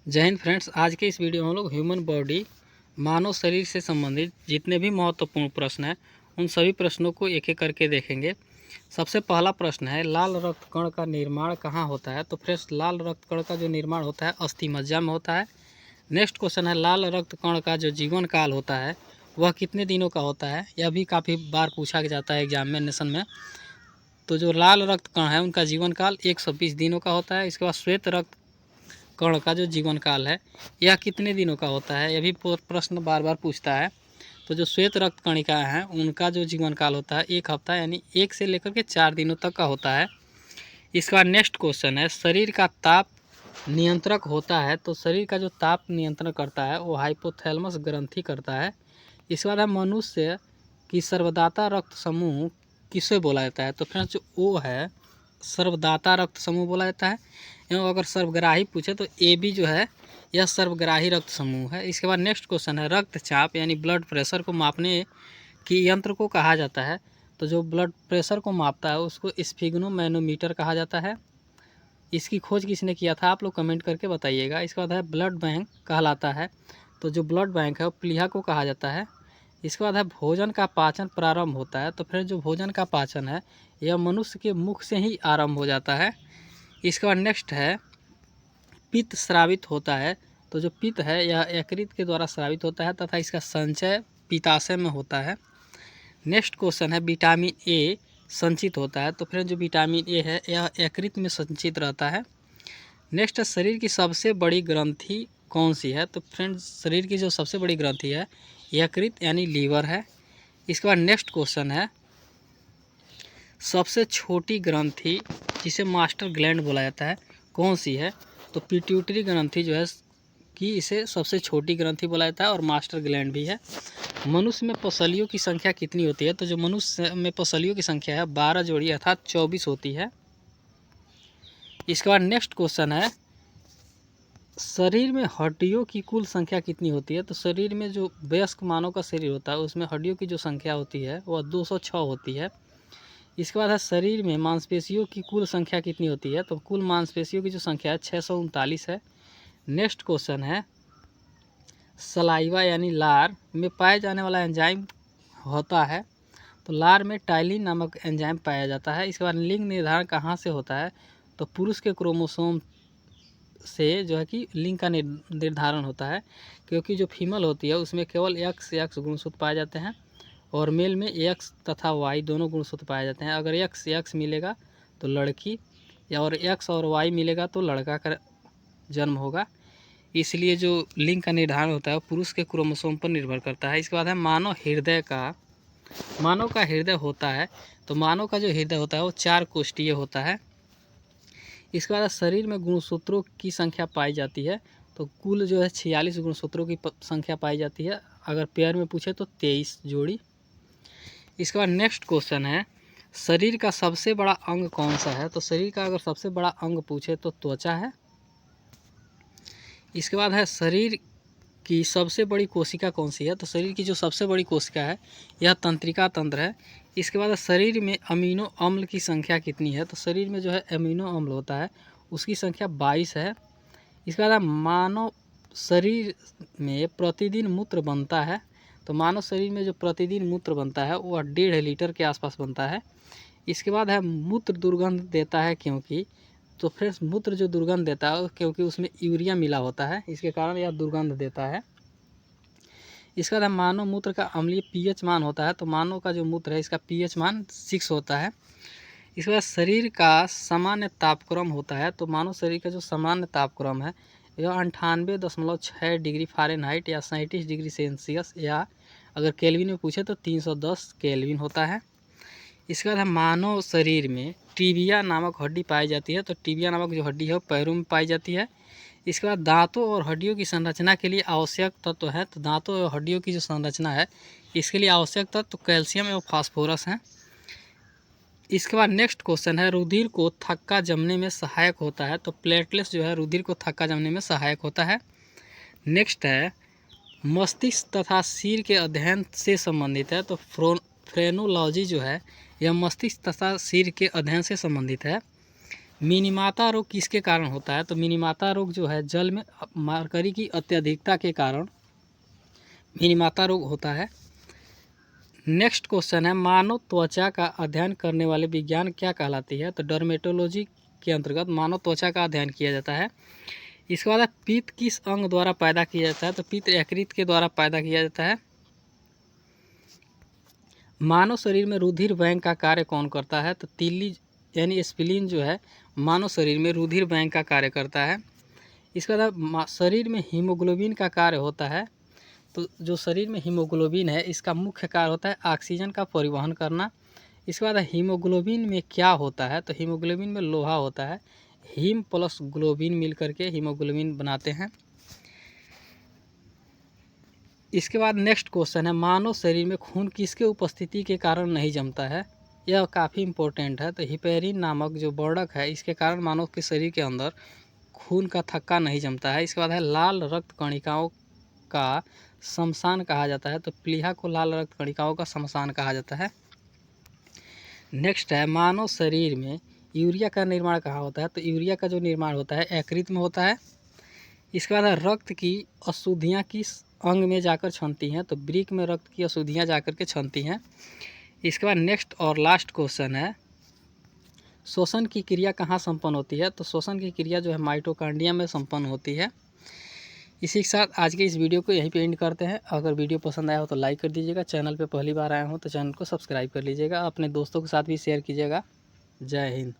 जय हिंद फ्रेंड्स। आज के इस वीडियो में हम लोग ह्यूमन बॉडी मानव शरीर से संबंधित जितने भी महत्वपूर्ण प्रश्न हैं उन सभी प्रश्नों को एक एक करके देखेंगे। सबसे पहला प्रश्न है, लाल रक्त कण का निर्माण कहाँ होता है? तो फ्रेंड्स, लाल रक्त कण का जो निर्माण होता है अस्थि मज्जा में होता है। नेक्स्ट क्वेश्चन है, लाल रक्त कण का जो जीवन काल होता है वह कितने दिनों का होता है? यह भी काफ़ी बार पूछा जाता है एग्जामिनेशन में। तो जो लाल रक्त कण है उनका जीवन काल 120 दिनों का होता है। इसके बाद श्वेत रक्त कण का जो जीवन काल है यह कितने दिनों का होता है? यह भी प्रश्न बार बार पूछता है। तो जो श्वेत रक्त कणिका हैं उनका जो जीवन काल होता है 1 हफ्ता यानी 1 से लेकर के 4 दिनों तक का होता है। इसके बाद नेक्स्ट क्वेश्चन है, शरीर का ताप नियंत्रक होता है। तो शरीर का जो ताप नियंत्रण करता है वो हाइपोथैलेमस ग्रंथि करता है। इसके बाद है, मनुष्य की सर्वदाता रक्त समूह किसे बोला जाता है? तो फ्रेंड्स, जो ओ है सर्वदाता रक्त समूह बोला जाता है। एवं अगर सर्वग्राही पूछे तो ए बी जो है यह सर्वग्राही रक्त समूह है। इसके बाद नेक्स्ट क्वेश्चन है, रक्तचाप यानी ब्लड प्रेशर को मापने की यंत्र को कहा जाता है? तो जो ब्लड प्रेशर को मापता है उसको स्फिग्नोमैनोमीटर कहा जाता है। इसकी खोज किसने किया था? आप लोग कमेंट करके बताइएगा। इसके बाद है, ब्लड बैंक कहलाता है। तो जो ब्लड बैंक है वो प्लीहा को कहा जाता है। इसके बाद है, भोजन का पाचन प्रारंभ होता है। तो फिर जो भोजन का पाचन है यह मनुष्य के मुख से ही आरंभ हो जाता है। इसके बाद नेक्स्ट है, पित्त स्रावित होता है। तो जो पित्त है यह यकृत के द्वारा स्रावित होता है तथा इसका संचय पित्ताशय में होता है। नेक्स्ट क्वेश्चन है, विटामिन ए संचित होता है। तो फिर जो विटामिन ए है यह यकृत में संचित रहता है। नेक्स्ट है, शरीर की सबसे बड़ी ग्रंथि कौन सी है? तो फ्रेंड्स, शरीर की जो सबसे बड़ी ग्रंथि है यकृत यानी लीवर है। इसके बाद नेक्स्ट क्वेश्चन है, सबसे छोटी ग्रंथि जिसे मास्टर ग्लैंड बोला जाता है कौन सी है? तो पिट्यूटरी ग्रंथि जो है कि इसे सबसे छोटी ग्रंथि बोला जाता है और मास्टर ग्लैंड भी है। मनुष्य में पसलियों की संख्या कितनी होती है? तो जो मनुष्य में पसलियों की संख्या है 12 जोड़ी अर्थात 24 होती है। इसके बाद नेक्स्ट क्वेश्चन है, शरीर में हड्डियों की कुल संख्या कितनी होती है? तो शरीर में जो वयस्क मानव का शरीर होता है उसमें हड्डियों की जो संख्या होती है वह 206 होती है। इसके बाद है, शरीर में मांसपेशियों की कुल संख्या कितनी होती है? तो कुल मांसपेशियों की जो संख्या है 639 है। नेक्स्ट क्वेश्चन है, सलाइवा यानी लार में पाया जाने वाला एंजाइम होता है? तो लार में टाइलिन नामक एंजाइम पाया जाता है। इसके बाद लिंग निर्धारण कहाँ से होता है? तो पुरुष के क्रोमोसोम से जो है कि लिंग का निर्धारण होता है, क्योंकि जो फीमेल होती है उसमें केवल एक्स गुणसूत्र पाए जाते हैं और मेल में एक्स तथा वाई दोनों गुणसूत्र पाए जाते हैं। अगर एक्स मिलेगा तो लड़की या और एक्स और वाई मिलेगा तो लड़का का जन्म होगा। इसलिए जो लिंग का निर्धारण होता है वो पुरुष के क्रोमोसोम पर निर्भर करता है। इसके बाद है, मानव का हृदय होता है। तो मानव का जो हृदय होता है वो 4 कोष्ठीय होता है। इसके बाद शरीर में गुणसूत्रों की संख्या पाई जाती है। तो कुल जो है 46 गुणसूत्रों की संख्या पाई जाती है। अगर पेयर में पूछे तो 23 जोड़ी। इसके बाद नेक्स्ट क्वेश्चन है, शरीर का सबसे बड़ा अंग कौन सा है? तो शरीर का अगर सबसे बड़ा अंग पूछे तो त्वचा है। इसके बाद है, शरीर की सबसे बड़ी कोशिका कौन सी है? तो शरीर की जो सबसे बड़ी कोशिका है यह तंत्रिका तंत्र है। इसके बाद शरीर में अमीनो अम्ल की संख्या कितनी है? तो शरीर में जो है अमीनो अम्ल होता है उसकी संख्या 22 है। इसके बाद मानव शरीर में प्रतिदिन मूत्र बनता है। तो मानव शरीर में जो प्रतिदिन मूत्र बनता है वह 1.5 लीटर के आसपास बनता है। इसके बाद है, मूत्र दुर्गंध देता है क्योंकि? तो फ्रेंड्स, मूत्र जो दुर्गंध देता है क्योंकि उसमें यूरिया मिला होता है, इसके कारण यह दुर्गंध देता है। इसके बाद मानव मूत्र का अम्लीय पीएच मान होता है। तो मानव का जो मूत्र है इसका पीएच मान 6 होता है। इसके बाद शरीर का सामान्य तापक्रम होता है। तो मानव शरीर का जो सामान्य तापक्रम है यह 98.6 डिग्री फ़ारेनहाइट या 37 डिग्री सेल्सियस या अगर केल्विन में पूछे तो 310 केल्विन होता है। इसके बाद मानव शरीर में टिबिया नामक हड्डी पाई जाती है। तो टिबिया नामक जो हड्डी है वो पैरों में पाई जाती है। इसके बाद दांतों और हड्डियों की संरचना के लिए आवश्यक तत्व है। तो दांतों और हड्डियों की जो संरचना है इसके लिए आवश्यक तत्व कैल्शियम एवं फास्फोरस हैं। इसके बाद नेक्स्ट क्वेश्चन है, रुधिर को थक्का जमने में सहायक होता है। तो प्लेटलेट्स जो है रुधिर को थक्का जमने में सहायक होता है। नेक्स्ट है, मस्तिष्क तथा सिर के अध्ययन से संबंधित है। तो फ्रेनोलॉजी जो है यह मस्तिष्क तथा सिर के अध्ययन से संबंधित है। मिनीमाता रोग किसके कारण होता है? तो मिनीमाता रोग जो है जल में मरकरी की अत्यधिकता के कारण मिनीमाता रोग होता है। नेक्स्ट क्वेश्चन है, मानव त्वचा का अध्ययन करने वाले विज्ञान क्या कहलाती है? तो डर्मेटोलॉजी के अंतर्गत मानव त्वचा का अध्ययन किया जाता है। इसके बाद पित्त किस अंग द्वारा पैदा किया जाता है? तो पित्त यकृत के द्वारा पैदा किया जाता है। मानव शरीर में रुधिर बैंक का कार्य कौन करता है? तो तिल्ली यानी स्प्लीन जो है मानव शरीर में रुधिर बैंक का कार्य करता है। इसके बाद शरीर में हीमोग्लोबिन का कार्य होता है। तो जो शरीर में हीमोग्लोबिन है इसका मुख्य कार्य होता है ऑक्सीजन का परिवहन करना। इसके बाद हीमोग्लोबिन में क्या होता है? तो हीमोग्लोबिन में लोहा होता है। हीम प्लस ग्लोबिन मिल करके हीमोग्लोबिन बनाते हैं। इसके बाद नेक्स्ट क्वेश्चन है, मानव शरीर में खून किसके उपस्थिति के कारण नहीं जमता है? यह काफ़ी इम्पोर्टेंट है। तो हिपेरिन नामक जो वर्णक है इसके कारण मानव के शरीर के अंदर खून का थक्का नहीं जमता है। इसके बाद है, लाल रक्त कणिकाओं का शमशान कहा जाता है। तो प्लीहा को लाल रक्त कणिकाओं का शमशान कहा जाता है। नेक्स्ट है, मानव शरीर में यूरिया का निर्माण कहाँ होता है? तो यूरिया का जो निर्माण होता है यकृत में होता है। इसके बाद है, रक्त की अशुद्धियाँ किस अंग में जाकर छनती हैं? तो वृक्क में रक्त की अशुद्धियाँ जाकर के छनती हैं। इसके बाद नेक्स्ट और लास्ट क्वेश्चन है, श्वसन की क्रिया कहाँ संपन्न होती है? तो श्वसन की क्रिया जो है माइटोकॉन्ड्रिया में संपन्न होती है। इसी के साथ आज के इस वीडियो को यहीं पे एंड करते हैं। अगर वीडियो पसंद आया हो तो लाइक कर दीजिएगा, चैनल पे पहली बार आए हो तो चैनल को सब्सक्राइब कर लीजिएगा, अपने दोस्तों के साथ भी शेयर कीजिएगा। जय हिंद।